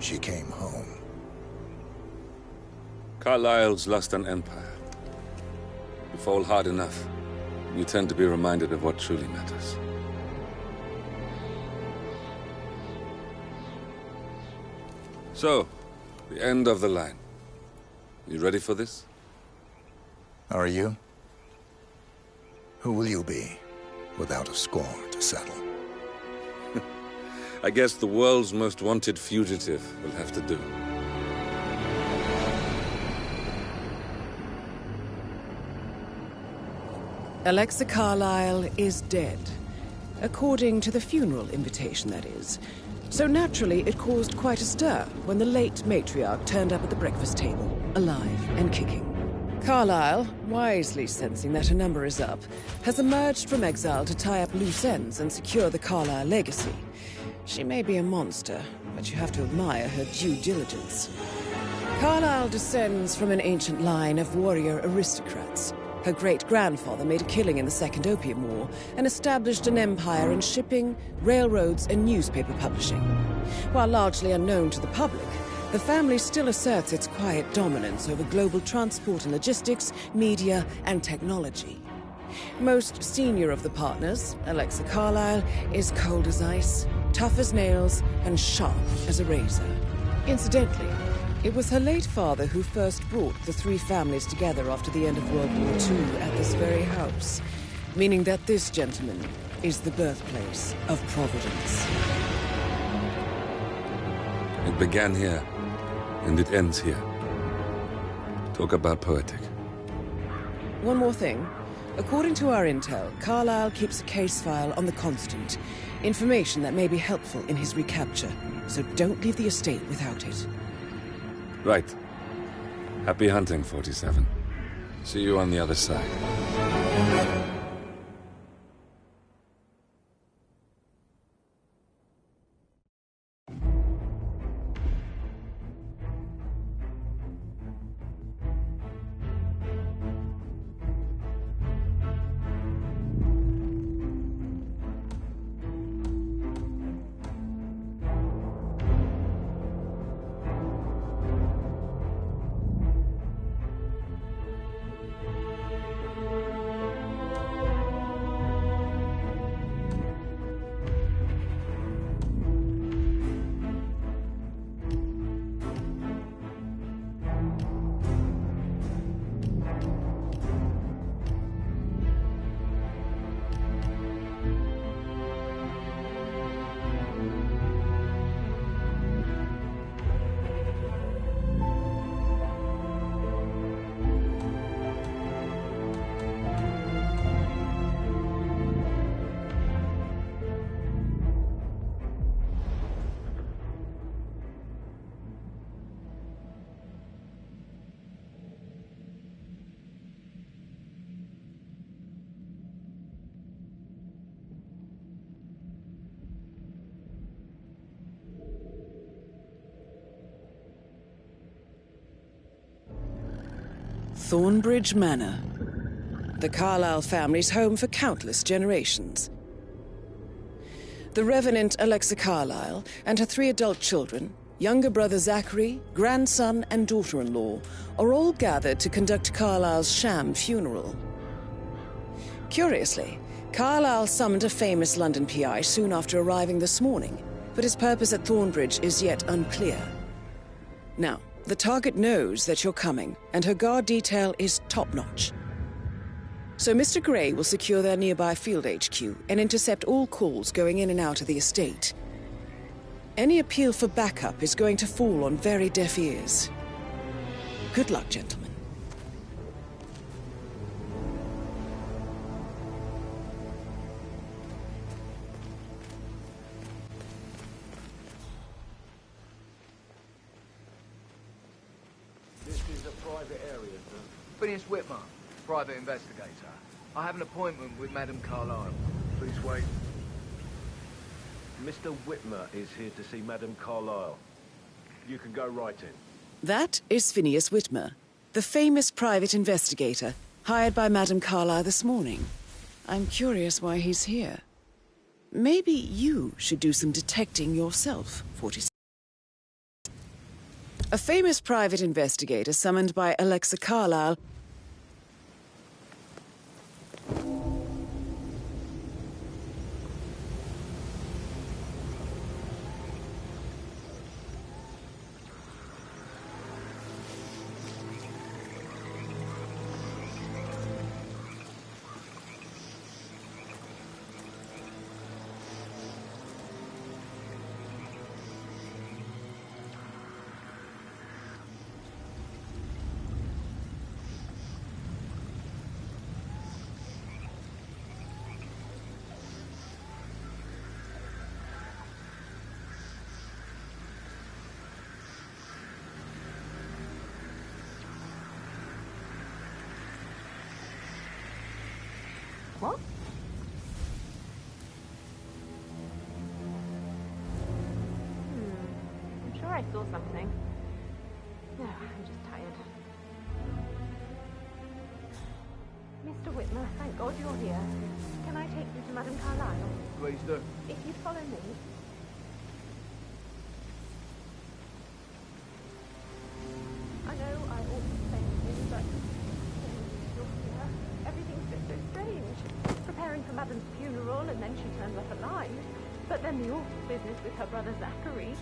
she came home. Carlyle's lost an empire. You fall hard enough, you tend to be reminded of what truly matters. So, the end of the line. You ready for this? Are you? Who will you be, without a score to settle? I guess the world's most wanted fugitive will have to do. Alexa Carlyle is dead. According to the funeral invitation, that is. So naturally, it caused quite a stir when the late matriarch turned up at the breakfast table, alive and kicking. Carlyle, wisely sensing that her number is up, has emerged from exile to tie up loose ends and secure the Carlyle legacy. She may be a monster, but you have to admire her due diligence. Carlyle descends from an ancient line of warrior aristocrats. Her great-grandfather made a killing in the Second Opium War and established an empire in shipping, railroads, and newspaper publishing. While largely unknown to the public, the family still asserts its quiet dominance over global transport and logistics, media, and technology. Most senior of the partners, Alexa Carlyle, is cold as ice, tough as nails, and sharp as a razor. Incidentally, it was her late father who first brought the three families together after the end of World War II at this very house, meaning that this gentleman is the birthplace of Providence. It began here, and it ends here. Talk about poetic. One more thing. According to our intel, Carlyle keeps a case file on the Constant. Information that may be helpful in his recapture, so don't leave the estate without it. Right. Happy hunting, 47. See you on the other side. Thornbridge Manor. The Carlyle family's home for countless generations. The Revenant Alexa Carlyle and her 3 adult children, younger brother Zachary, grandson and daughter-in-law, are all gathered to conduct Carlyle's sham funeral. Curiously, Carlyle summoned a famous London PI soon after arriving this morning, but his purpose at Thornbridge is yet unclear. Now, the target knows that you're coming, and her guard detail is top-notch. So Mr. Gray will secure their nearby field HQ and intercept all calls going in and out of the estate. Any appeal for backup is going to fall on very deaf ears. Good luck, gentlemen. Phineas Whitmer, private investigator. I have an appointment with Madame Carlyle. Please wait. Mr. Whitmer is here to see Madame Carlyle. You can go right in. That is Phineas Whitmer, the famous private investigator hired by Madame Carlyle this morning. I'm curious why he's here. Maybe you should do some detecting yourself, 46. A famous private investigator summoned by Alexa Carlyle. What? I'm sure I saw something. No, I'm just tired. Mr. Whitmer, thank God you're here. Can I take you to Madame Carlyle? Please do. If you'd follow me. I know I ought to say anything, but you're here. Everything's just so strange. Preparing for Madame's funeral, and then she turns up alive. But then the awful business with her brother Zachary,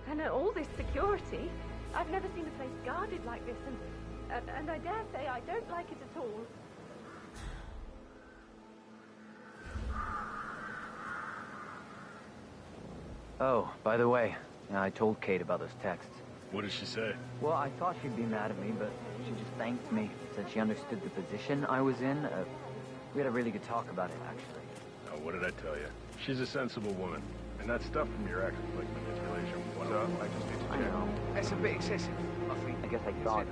and all this security. I've never seen a place guarded like this, and I dare say I don't like it at all. Oh, by the way, I told Kate about those texts. What did she say? Well, I thought she'd be mad at me, but she just thanked me. Said she understood the position I was in. We had a really good talk about it, actually. Oh, what did I tell you? She's a sensible woman. And that stuff from your ex was like manipulation. What up? I just need to I check. know. That's a bit excessive, I think. I guess I thought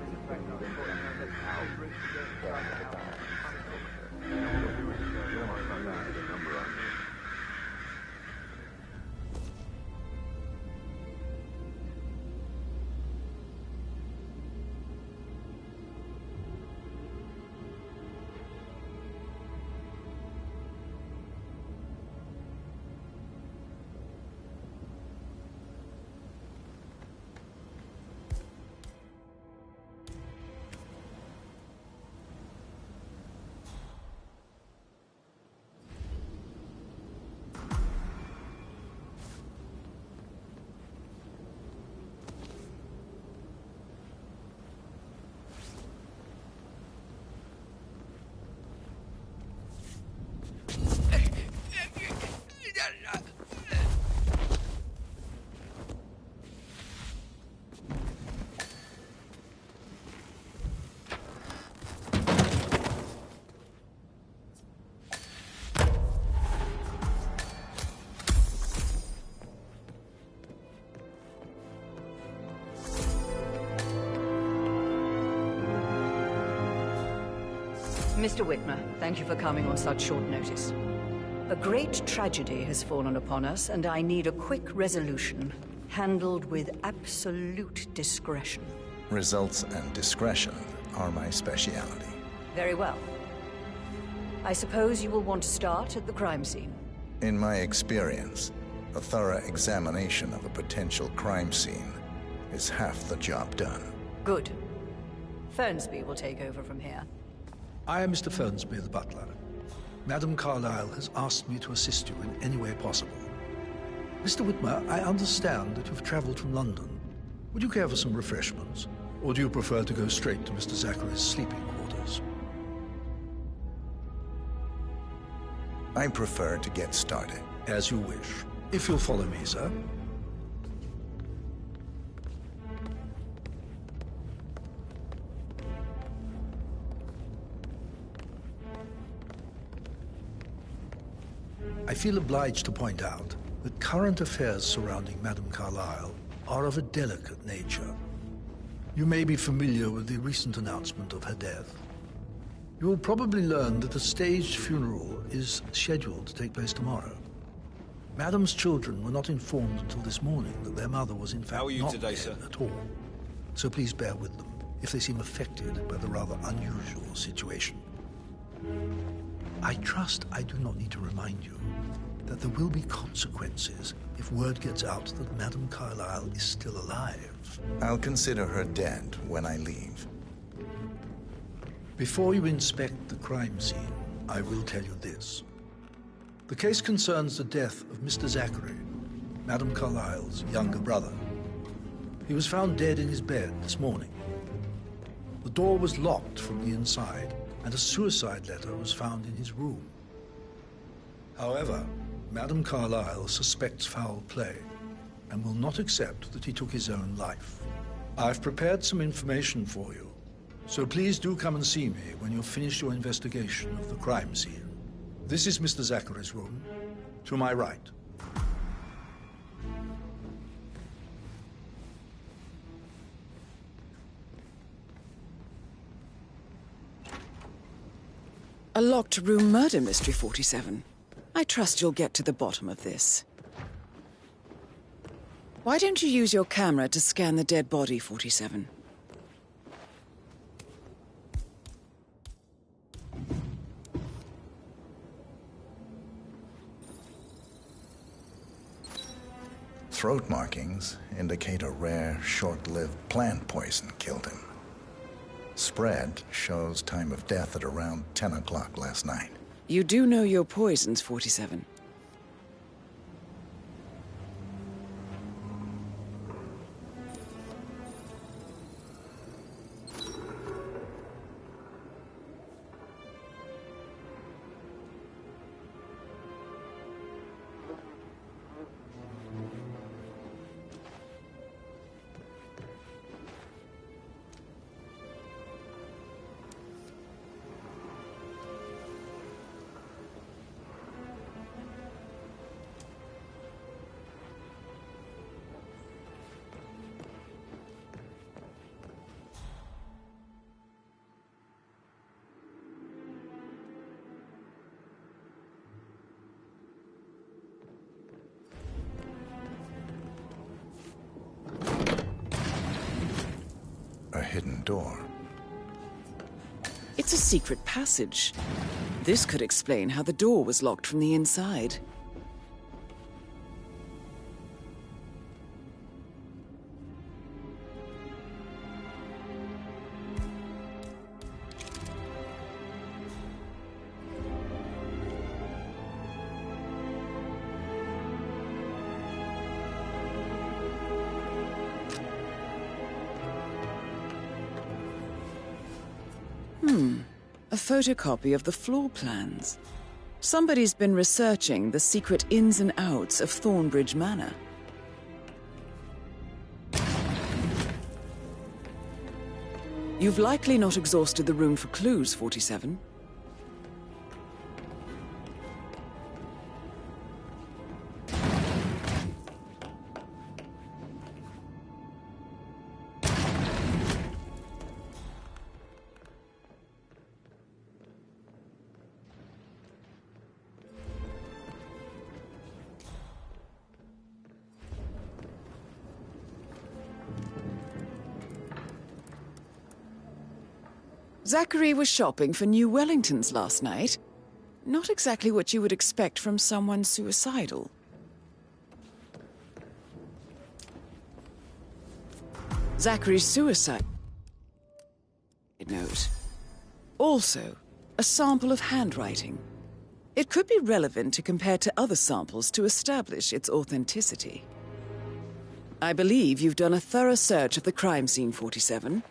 Mr. Whitmer, thank you for coming on such short notice. A great tragedy has fallen upon us, and I need a quick resolution, handled with absolute discretion. Results and discretion are my speciality. Very well. I suppose you will want to start at the crime scene. In my experience, a thorough examination of a potential crime scene is half the job done. Good. Fernsby will take over from here. I am Mr. Fernsby, the butler. Madame Carlyle has asked me to assist you in any way possible. Mr. Whitmer, I understand that you've traveled from London. Would you care for some refreshments? Or do you prefer to go straight to Mr. Zachary's sleeping quarters? I prefer to get started. As you wish. If you'll follow me, sir. I feel obliged to point out that current affairs surrounding Madame Carlyle are of a delicate nature. You may be familiar with the recent announcement of her death. You will probably learn that a staged funeral is scheduled to take place tomorrow. Madame's children were not informed until this morning that their mother was in fact not dead at all. So please bear with them if they seem affected by the rather unusual situation. I trust I do not need to remind you that there will be consequences if word gets out that Madame Carlyle is still alive. I'll consider her dead when I leave. Before you inspect the crime scene, I will tell you this. The case concerns the death of Mr. Zachary, Madame Carlyle's younger brother. He was found dead in his bed this morning. The door was locked from the inside, and a suicide letter was found in his room. However, Madame Carlyle suspects foul play and will not accept that he took his own life. I've prepared some information for you, so please do come and see me when you've finished your investigation of the crime scene. This is Mr. Zachary's room, to my right. A locked room murder mystery, 47. I trust you'll get to the bottom of this. Why don't you use your camera to scan the dead body, 47? Throat markings indicate a rare, short-lived plant poison killed him. Spread shows time of death at around 10 o'clock last night. You do know your poisons, 47. A hidden door. It's a secret passage. This could explain how the door was locked from the inside. A photocopy of the floor plans. Somebody's been researching the secret ins and outs of Thornbridge Manor. You've likely not exhausted the room for clues, 47. Zachary was shopping for new Wellingtons last night. Not exactly what you would expect from someone suicidal. Zachary's suicide note. Also, a sample of handwriting. It could be relevant to compare to other samples to establish its authenticity. I believe you've done a thorough search of the crime scene, 47.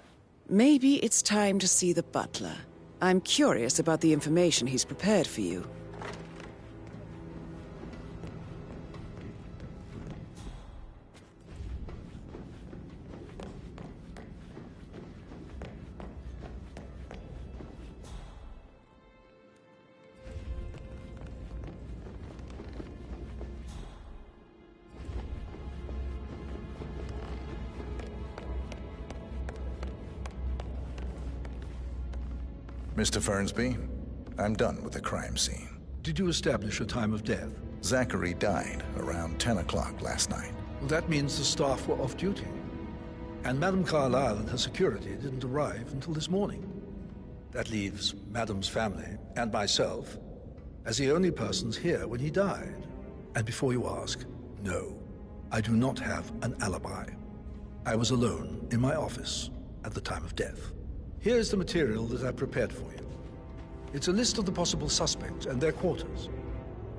Maybe it's time to see the butler. I'm curious about the information he's prepared for you. Mr. Fernsby, I'm done with the crime scene. Did you establish a time of death? Zachary died around 10 o'clock last night. Well, that means the staff were off duty. And Madame Carlyle and her security didn't arrive until this morning. That leaves Madame's family and myself as the only persons here when he died. And before you ask, no. I do not have an alibi. I was alone in my office at the time of death. Here's the material that I prepared for you. It's a list of the possible suspects and their quarters.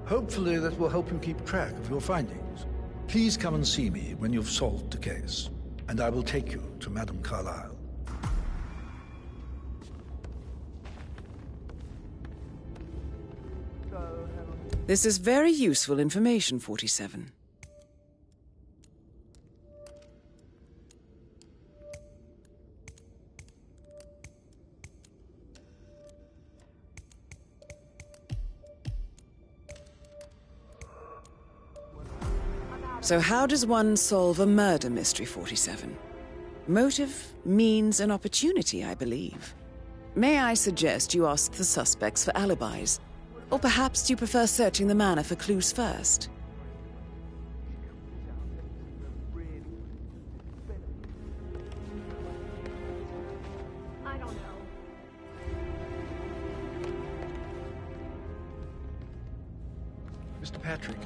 Hopefully that will help you keep track of your findings. Please come and see me when you've solved the case, and I will take you to Madame Carlyle. This is very useful information, 47. So how does one solve a murder mystery, 47? Motive, means, and opportunity, I believe. May I suggest you ask the suspects for alibis? Or perhaps you prefer searching the manor for clues first? I don't know. Mr. Patrick,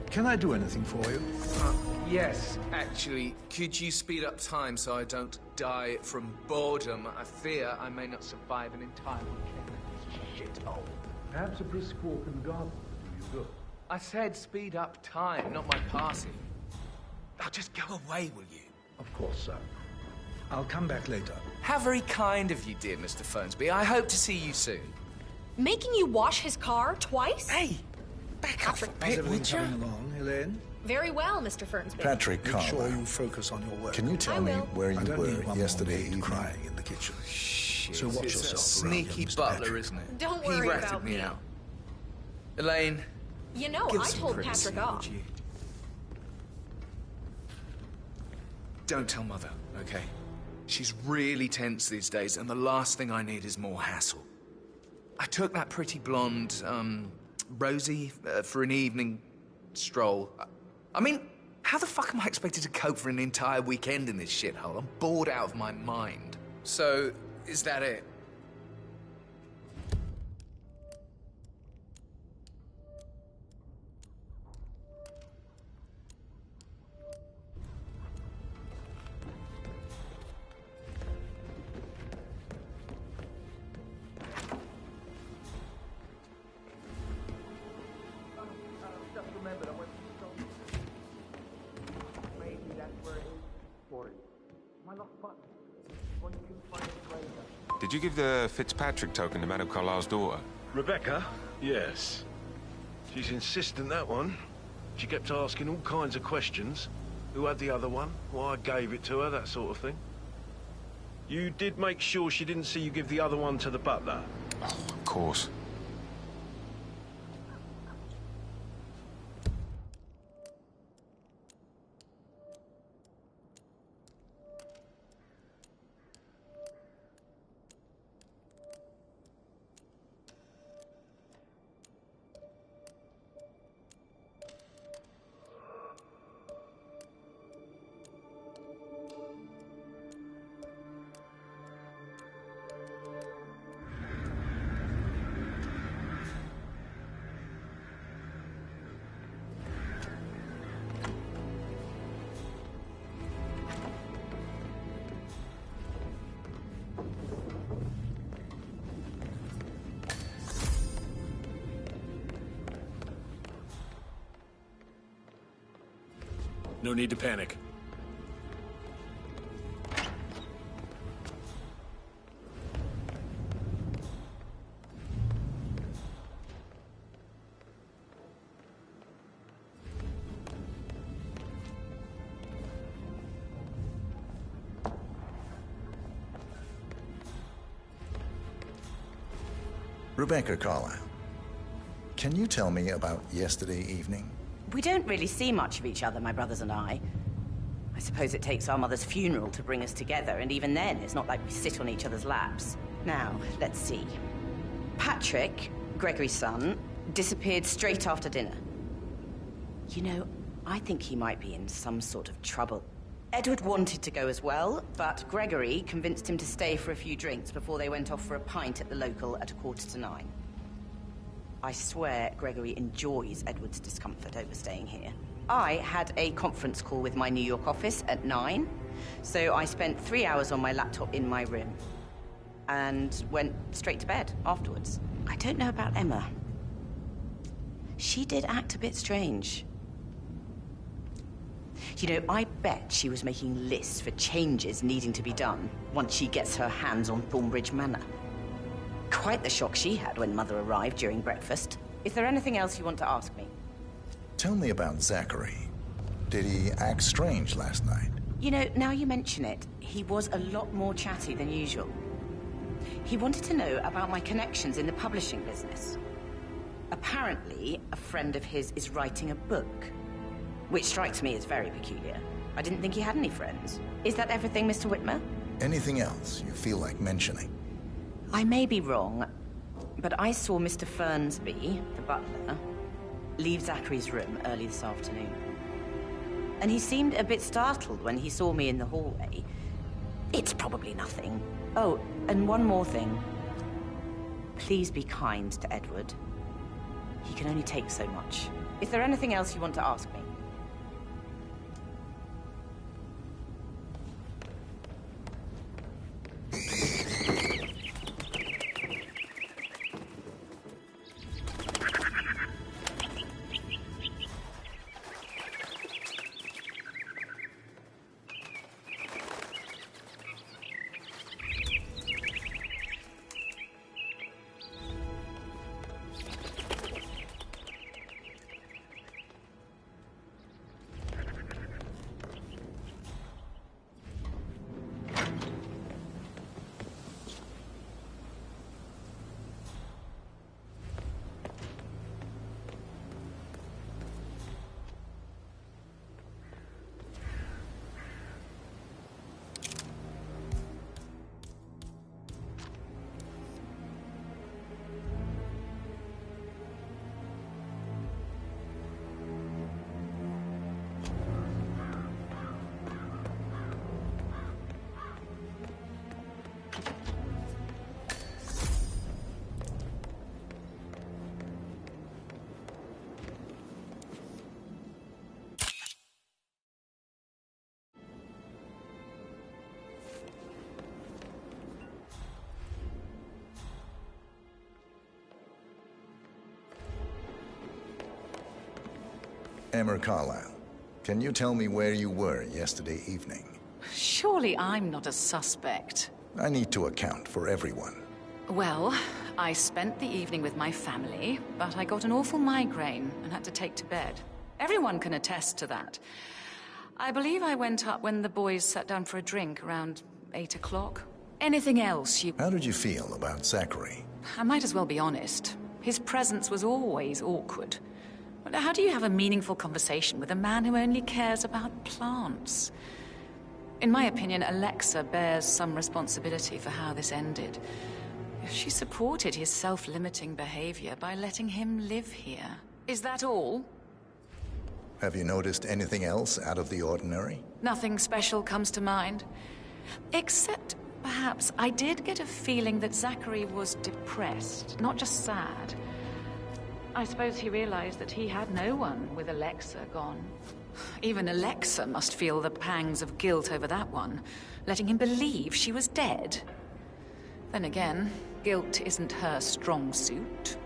can I do anything for you? Yes, actually. Could you speed up time so I don't die from boredom? I fear I may not survive an entire weekend in this shithole. Perhaps a brisk walk in the garden will do you good. I said speed up time, not my passing. Now just go away, will you? Of course, sir. I'll come back later. How very kind of you, dear Mr. Fernsby. I hope to see you soon. Making you wash his car twice? Hey, back off a How's bit, everything would you? coming along, Elaine? Very well, Mr. Fernsby. Patrick Make sure Carlyle, you focus on your work. can you tell me will. where I you don't were need one yesterday more maid evening? crying in the kitchen. Shit. So watch It's yourself a around sneaky here, Mr. butler, Patrick. isn't it? Don't He worry ratted about me me. out. Elaine, You know, give I some told privacy, Patrick off. would you? Don't tell Mother, okay? She's really tense these days, and the last thing I need is more hassle. I took that pretty blonde, Rosie, for an evening stroll. I mean, how the fuck am I expected to cope for an entire weekend in this shithole? I'm bored out of my mind. So, is that it? Just remembered I went to maybe that's where it is for it. My lost button. One you can find it later. Did you give the Fitzpatrick token to Madame Carlyle's daughter? Rebecca? Yes. She's insistent, that one. She kept asking all kinds of questions. Who had the other one? Why I gave it to her, that sort of thing. You did make sure she didn't see you give the other one to the butler? Oh, of course. No need to panic. Rebecca Carlyle, can you tell me about yesterday evening? We don't really see much of each other, my brothers and I. I suppose it takes our mother's funeral to bring us together, and even then, it's not like we sit on each other's laps. Now, let's see. Patrick, Gregory's son, disappeared straight after dinner. You know, I think he might be in some sort of trouble. Edward wanted to go as well, but Gregory convinced him to stay for a few drinks before they went off for a pint at the local at 9:15. I swear Gregory enjoys Edward's discomfort over staying here. I had a conference call with my New York office at 9, so I spent 3 hours on my laptop in my room and went straight to bed afterwards. I don't know about Emma. She did act a bit strange. You know, I bet she was making lists for changes needing to be done once she gets her hands on Thornbridge Manor. Quite the shock she had when Mother arrived during breakfast. Is there anything else you want to ask me? Tell me about Zachary. Did he act strange last night? You know, now you mention it, he was a lot more chatty than usual. He wanted to know about my connections in the publishing business. Apparently, a friend of his is writing a book, which strikes me as very peculiar. I didn't think he had any friends. Is that everything, Mr. Whitmer? Anything else you feel like mentioning? I may be wrong, but I saw Mr. Fernsby, the butler, leave Zachary's room early this afternoon. And he seemed a bit startled when he saw me in the hallway. It's probably nothing. Oh, and one more thing. Please be kind to Edward. He can only take so much. Is there anything else you want to ask me? Emma Carlyle, can you tell me where you were yesterday evening? Surely I'm not a suspect. I need to account for everyone. Well, I spent the evening with my family, but I got an awful migraine and had to take to bed. Everyone can attest to that. I believe I went up when the boys sat down for a drink around 8 o'clock. Anything else you... How did you feel about Zachary? I might as well be honest. His presence was always awkward. But how do you have a meaningful conversation with a man who only cares about plants? In my opinion, Alexa bears some responsibility for how this ended. She supported his self-limiting behavior by letting him live here. Is that all? Have you noticed anything else out of the ordinary? Nothing special comes to mind. Except, perhaps, I did get a feeling that Zachary was depressed, not just sad. I suppose he realized that he had no one with Alexa gone. Even Alexa must feel the pangs of guilt over that one, letting him believe she was dead. Then again, guilt isn't her strong suit.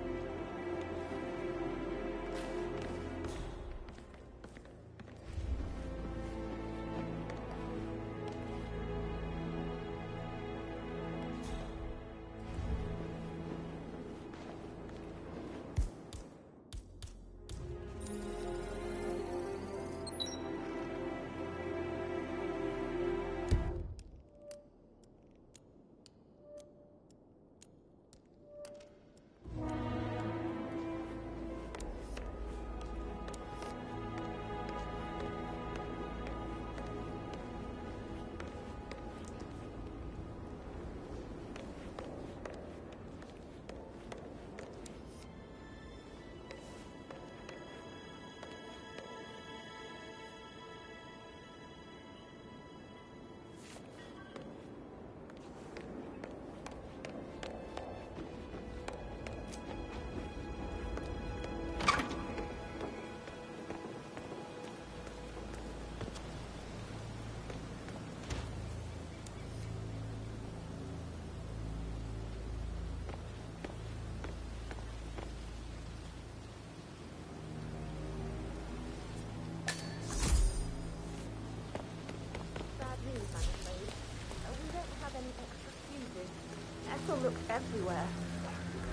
Ethel looked everywhere.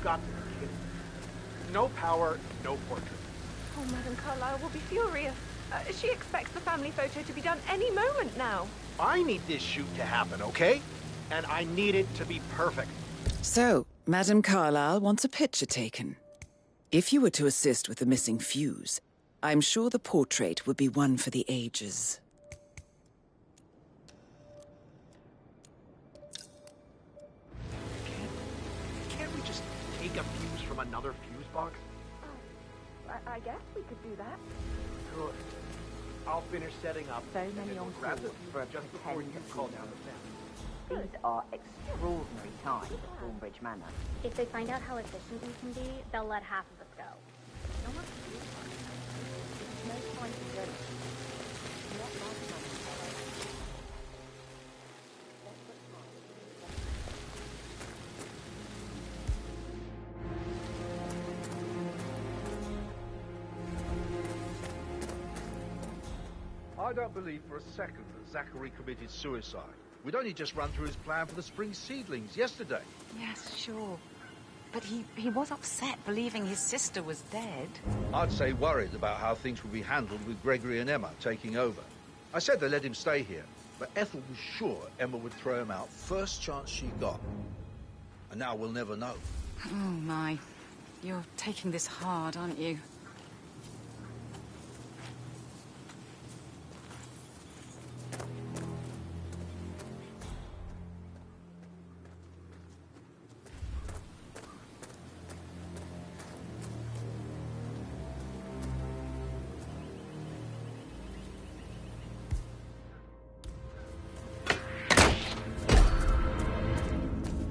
Got to be kidding. No power, no portrait. Oh, Madame Carlyle will be furious. She expects the family photo to be done any moment now. I need this shoot to happen, okay? And I need it to be perfect. So, Madame Carlyle wants a picture taken. If you were to assist with the missing fuse, I'm sure the portrait would be one for the ages. Can't we just take a fuse from another fuse box? I guess we could do that. Good. I'll finish setting up. So many on grab the board fuse for a just before you call down the family. These are extraordinary times at Thornbridge Manor. If they find out how efficient we can be, they'll let half of us go. No one's doing it. There's no time to go. Not last time. I don't believe for a second that Zachary committed suicide. We'd only just run through his plan for the spring seedlings yesterday. Yes, sure. But he was upset believing his sister was dead. I'd say worried about how things would be handled with Gregory and Emma taking over. I said they let him stay here, but Ethel was sure Emma would throw him out first chance she got. And now we'll never know. Oh, my. You're taking this hard, aren't you?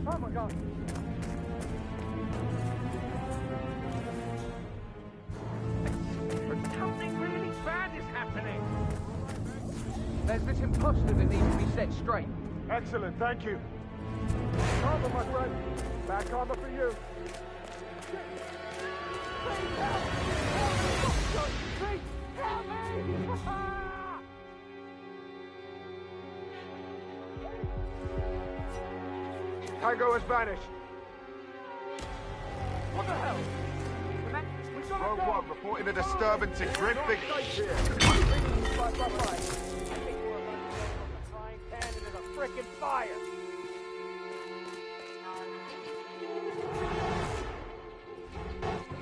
Oh my God! Something really bad is happening! There's this imposter that needs to be set straight. Excellent, thank you. Armor, my friend. Back armor for you. Please help! Please help me! Tango has vanished. What the hell? Rogue One reporting a disturbance in Grid Big. I think we're about to go from the frying pan into the frickin' fire.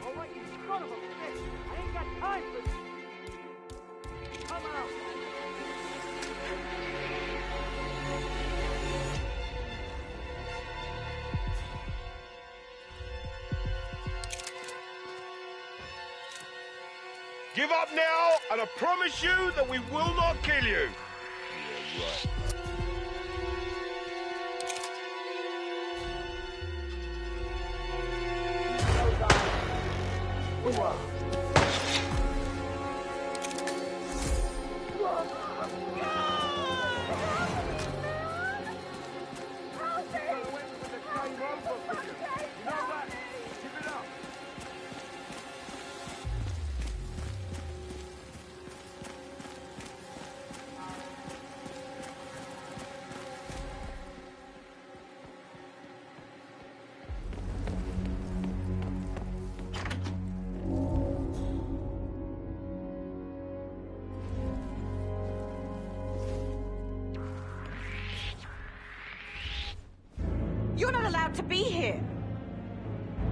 All right, you son of a bitch! I ain't got time for this. Come out. Give up now, and I promise you that we will not kill you. Yeah, right. You're not allowed to be here.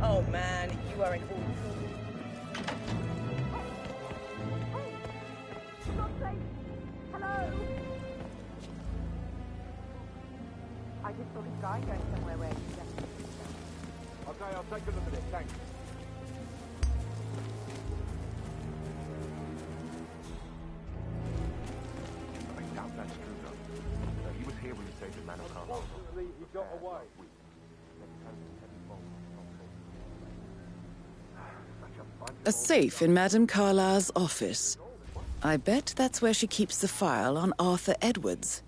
Oh, man, you are in awful. Not safe. Hello? I just saw this guy going somewhere where he just... Okay, I'll take a look at it, thanks. I doubt that's true, though. He was here when you saved the man of Carl. Unfortunately, he got away. A safe in Madame Carlyle's office. I bet that's where she keeps the file on Arthur Edwards.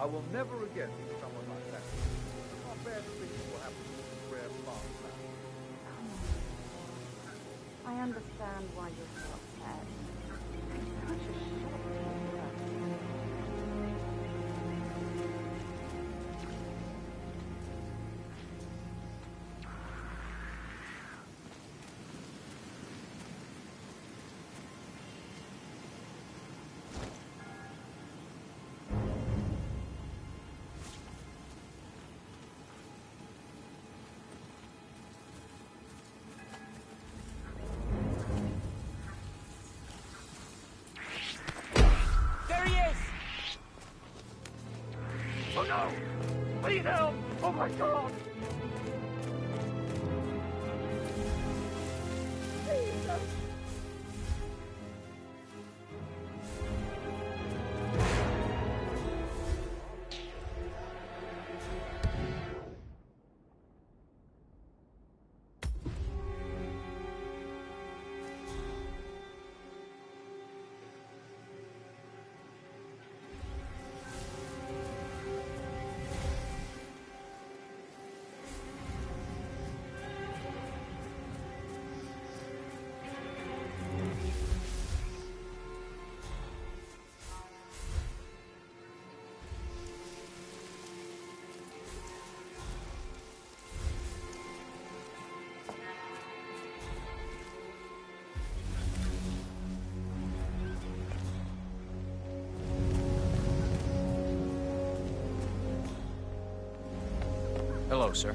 I will never again meet someone like that. How bad things will happen to this rare plant now. I understand why you're so upset. It's such a shock to hear. Oh no! Please help! Oh my God! Jesus! Hello, sir.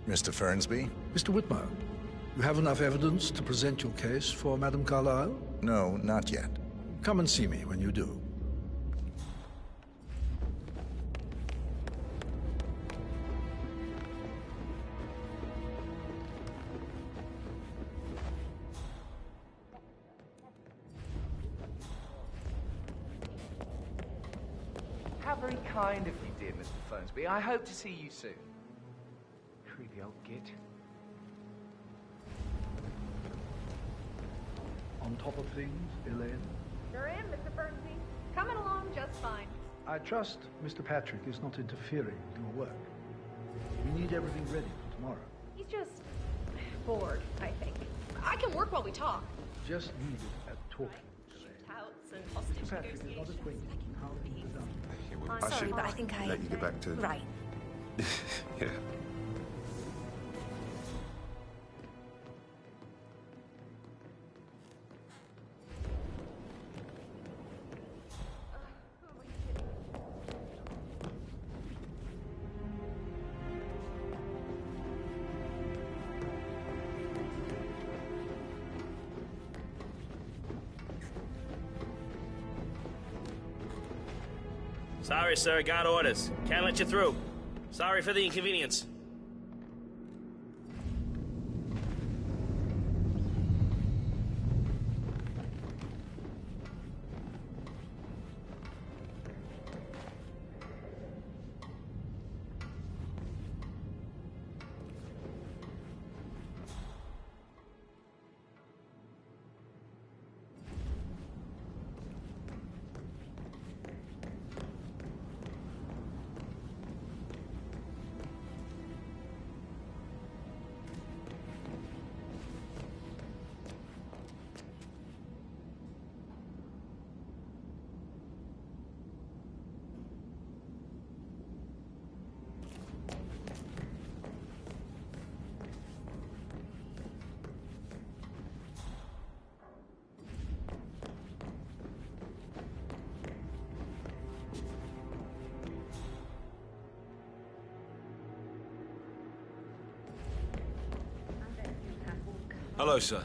Mr. Fernsby? Mr. Whitmer, you have enough evidence to present your case for Madame Carlyle? No, not yet. Come and see me when you do. How very kind of you, dear Mr. Fernsby. I hope to see you soon. Creepy old git. On top of things, Elaine? You're in, Mr. Fernsby. Coming along just fine. I trust Mr. Patrick is not interfering with your work. We need everything ready for tomorrow. He's just bored, I think. I can work while we talk. Just needed at talking. Shootouts and hostage Mr. Patrick is not negotiations. acquainted with how things are done. I'm sorry, but I think I... let you get back to... Right. Yeah. Sorry, sir. Got orders. Can't let you through. Sorry for the inconvenience. Hello, sir.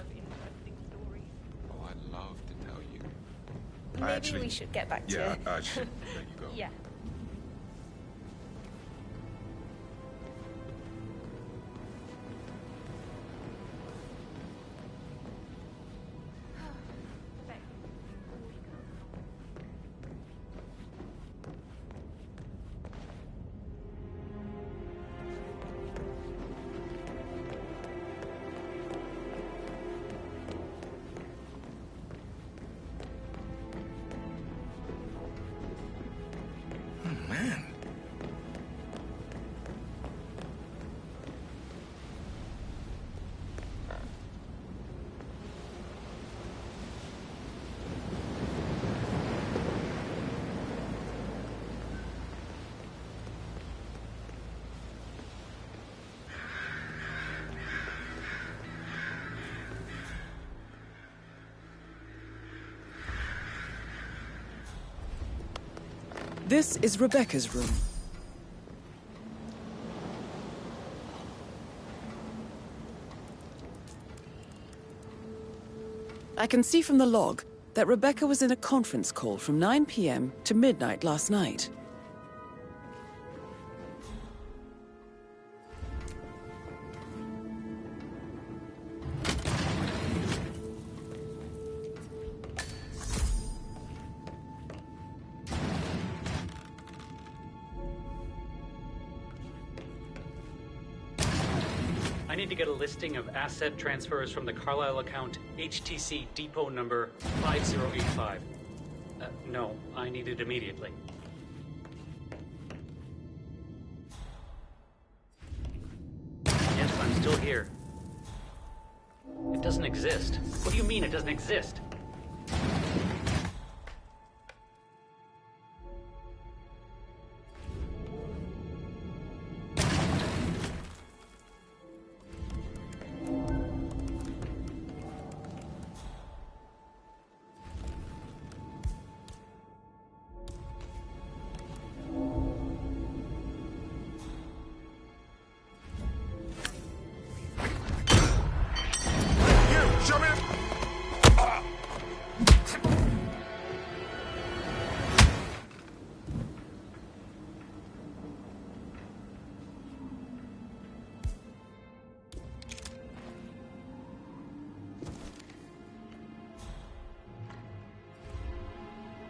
Oh, I'd love to tell you. Maybe we should get back to... Yeah, I should let you go. Yeah. This is Rebecca's room. I can see from the log that Rebecca was in a conference call from 9 p.m. to midnight last night. I need to get a listing of asset transfers from the Carlisle account HTC depot number 5085. No, I need it immediately. Yes, I'm still here. It doesn't exist. What do you mean it doesn't exist?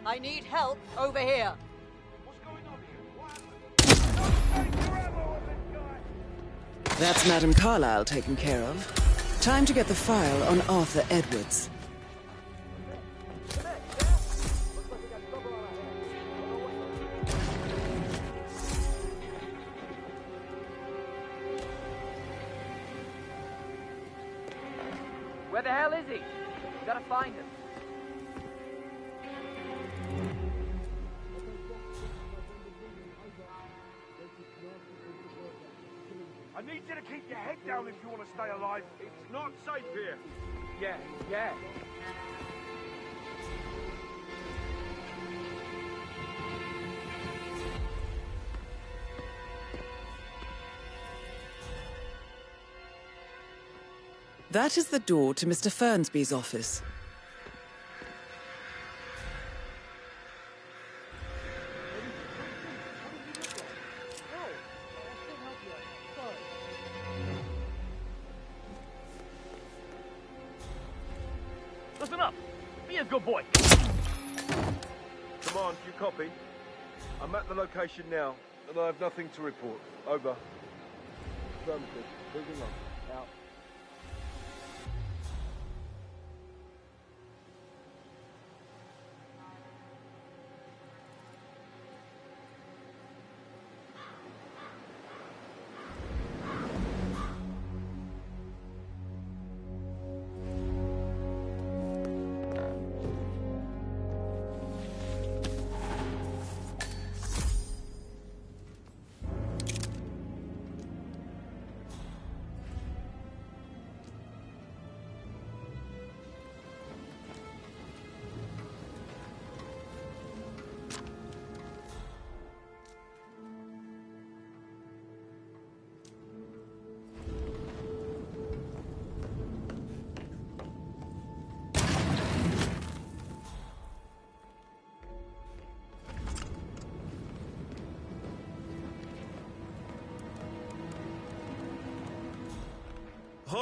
I need help over here. That's Madame Carlisle taken care of. Time to get the file on Arthur Edwards. Where the hell is he? Gotta find him. I need you to keep your head down if you want to stay alive. It's not safe here. Yeah. That is the door to Mr. Fernsby's office. Listen up. Be a good boy. Come on, you copy? I'm at the location now, and I have nothing to report. Over. Affirmative. Moving along. Out.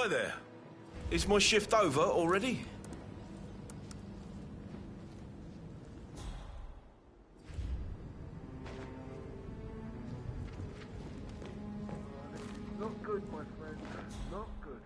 Hi there. Is my shift over already? Not good, my friend. Not good.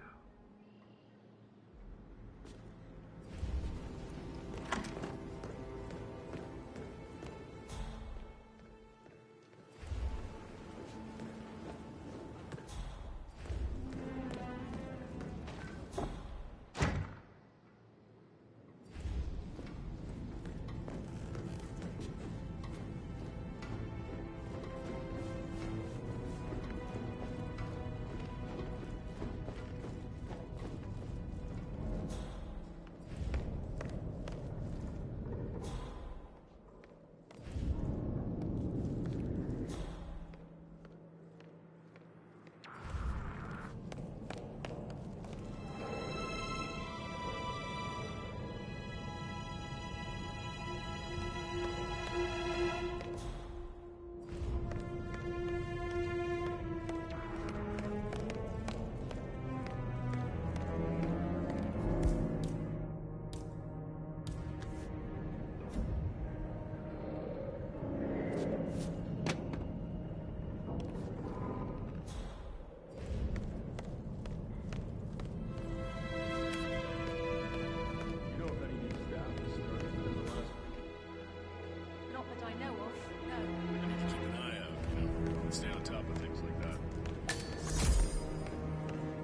Not that I know of, no. I need to keep an eye out, stay on top of things like that.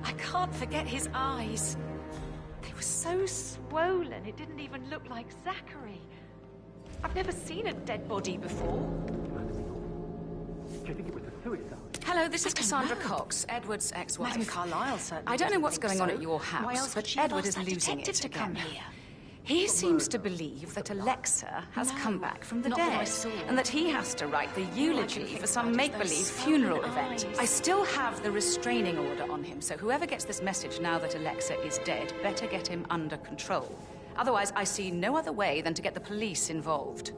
I can't forget his eyes. They were so swollen, it didn't even look like Zachary. I've never seen a dead body before. Do you think it was a suicide? Hello, this is Cassandra Cox, Edward's ex-wife. Madam Carlyle certainly I don't know what's didn't going on think at so. your Why house, else would but she have Edward asked is that losing detective it to come again. here? He seems to believe that Alexa has come back from the not that I dead, saw. and that he has to write the eulogy for some make-believe funeral event. I still have the restraining order on him, so whoever gets this message now that Alexa is dead better get him under control. Otherwise, I see no other way than to get the police involved.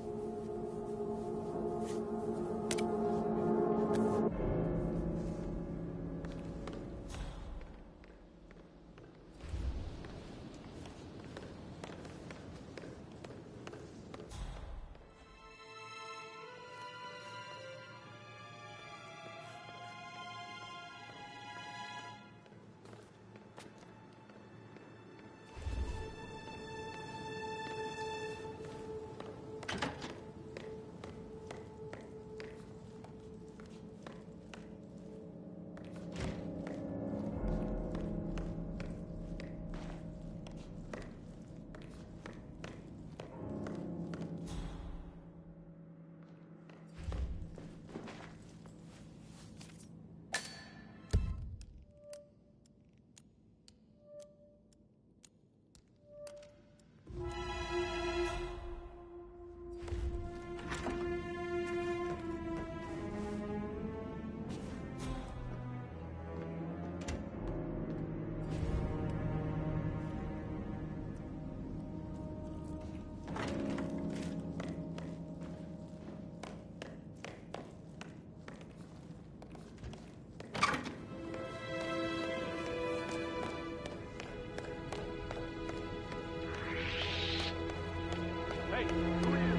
Hey, who are you?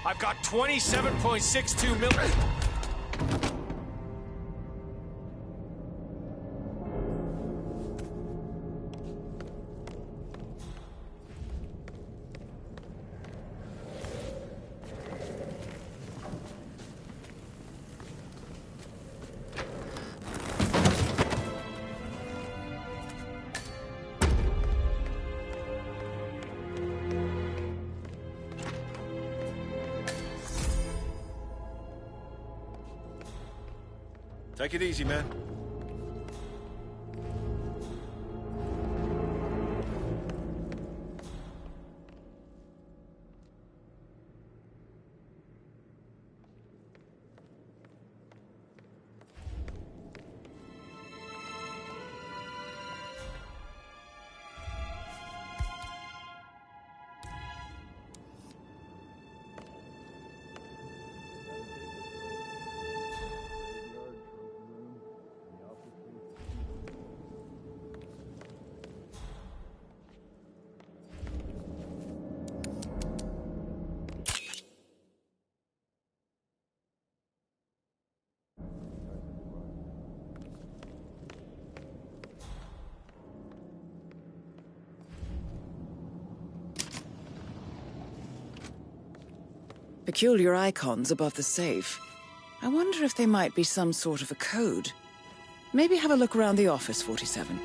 I've got 27.62 million. Take it easy, man. Peculiar icons above the safe. I wonder if they might be some sort of a code. Maybe have a look around the office, 47.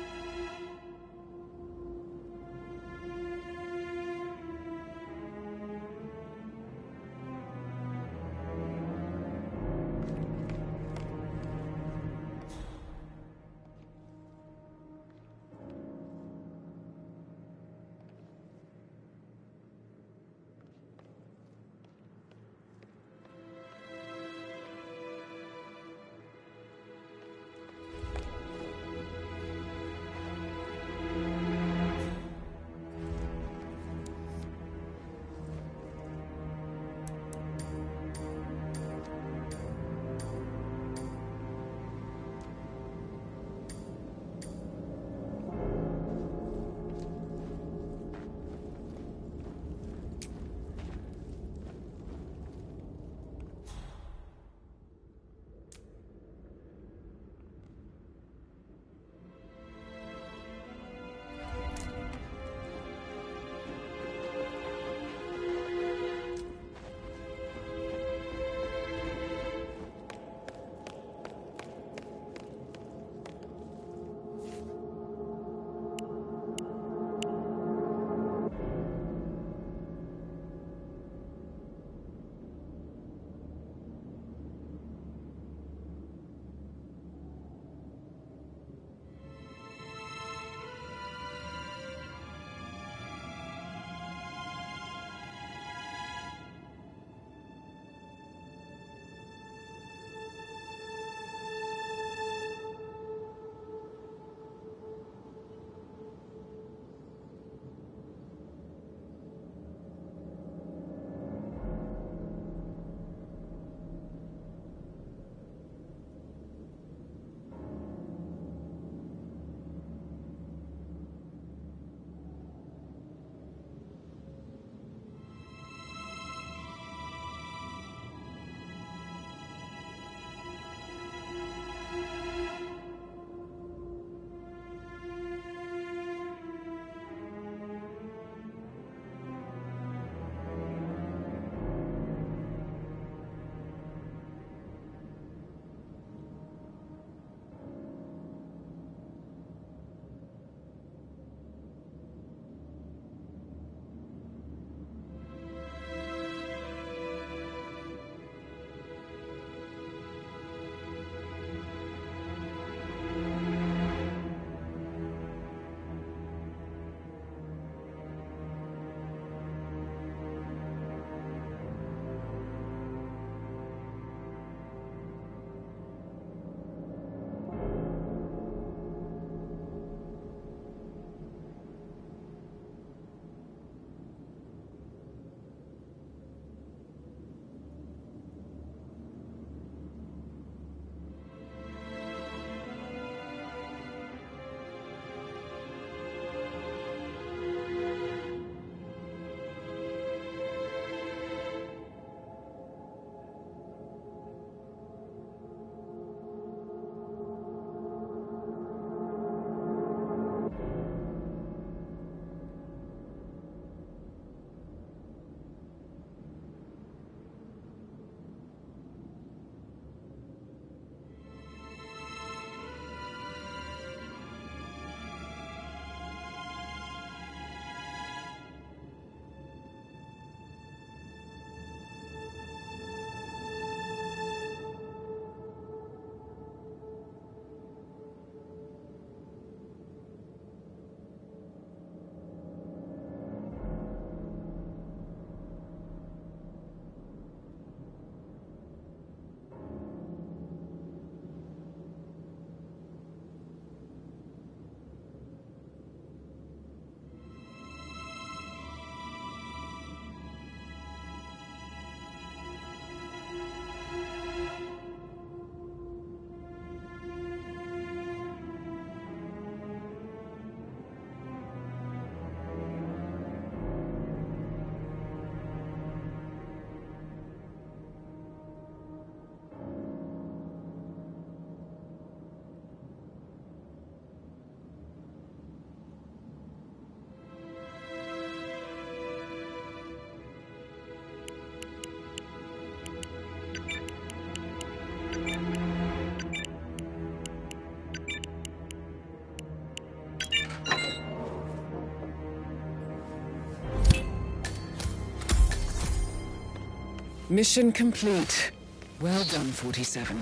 Mission complete. Well done, 47.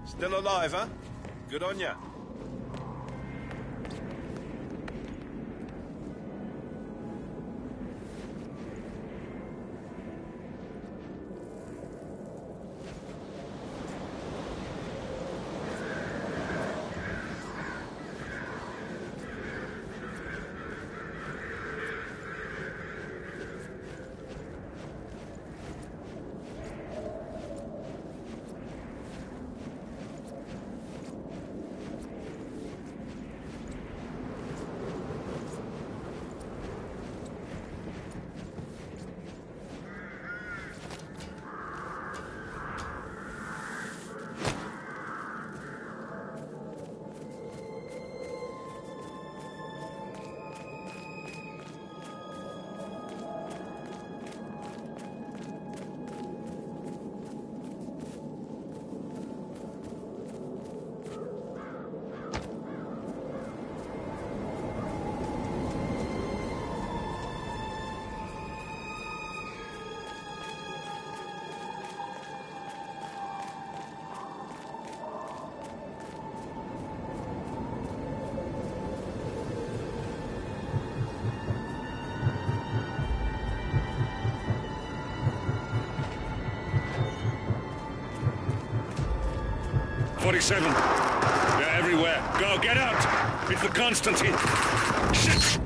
Still alive, huh? Good on ya. .47. They're everywhere. Go, get out! It's the Constantine. Shit!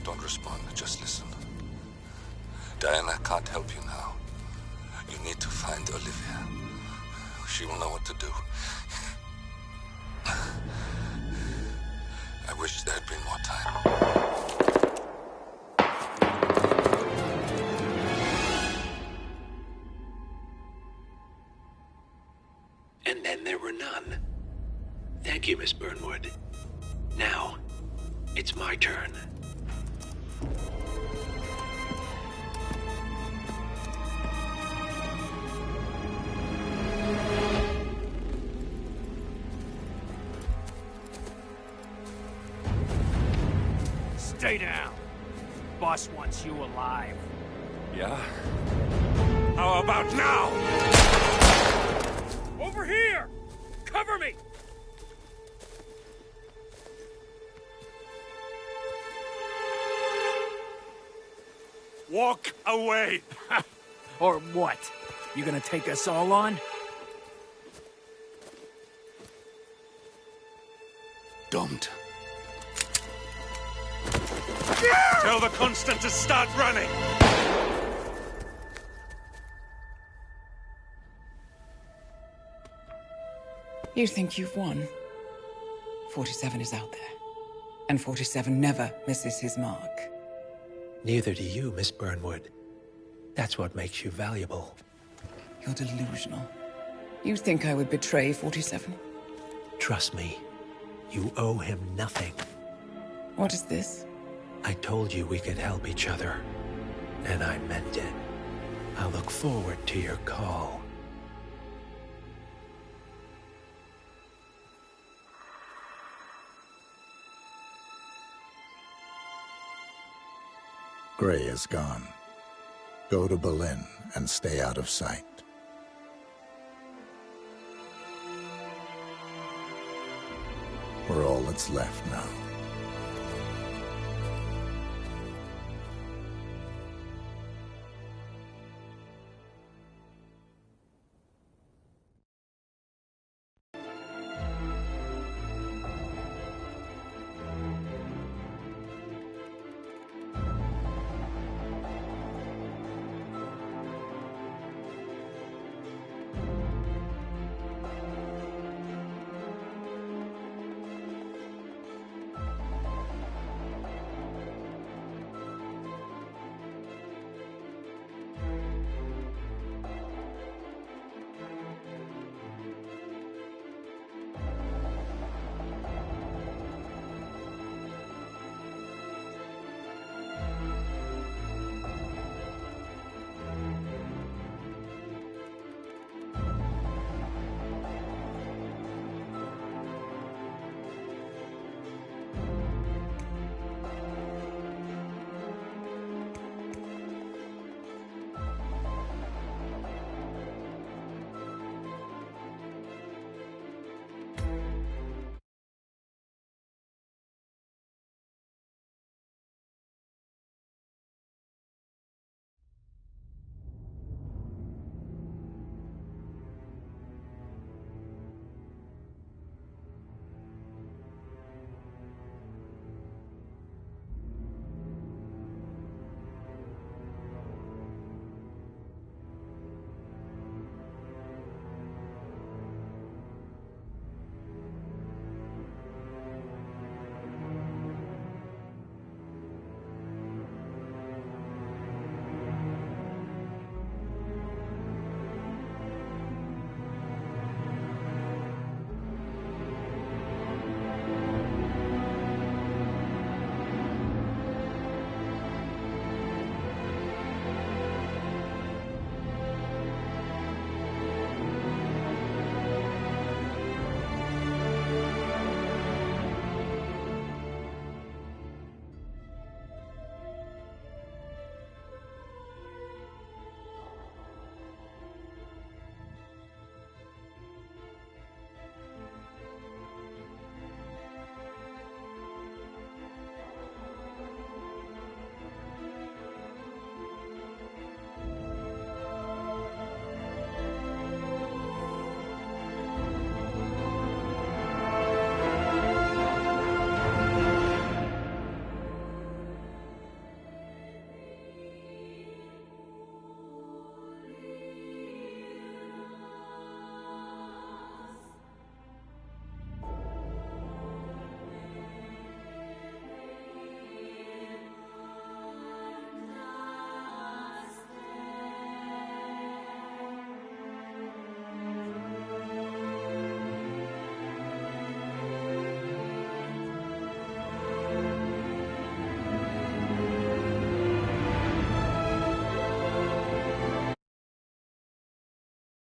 Don't respond, just listen. Diana can't help you now. You need to find Olivia. She will know what to do. I wish there had been more time. And then there were none. Thank you, Miss Burnwood. Now, it's my turn. Stay down. Boss wants you alive. Yeah? How about now? Over here! Cover me! Walk away! Or what? You gonna take us all on? Don't. Tell the Constant to start running! You think you've won? 47 is out there. And 47 never misses his mark. Neither do you, Miss Burnwood. That's what makes you valuable. You're delusional. You think I would betray 47? Trust me, You owe him nothing. What is this? I told you we could help each other, and I meant it. I look forward to your call. Gray is gone. Go to Berlin and stay out of sight. We're all that's left now.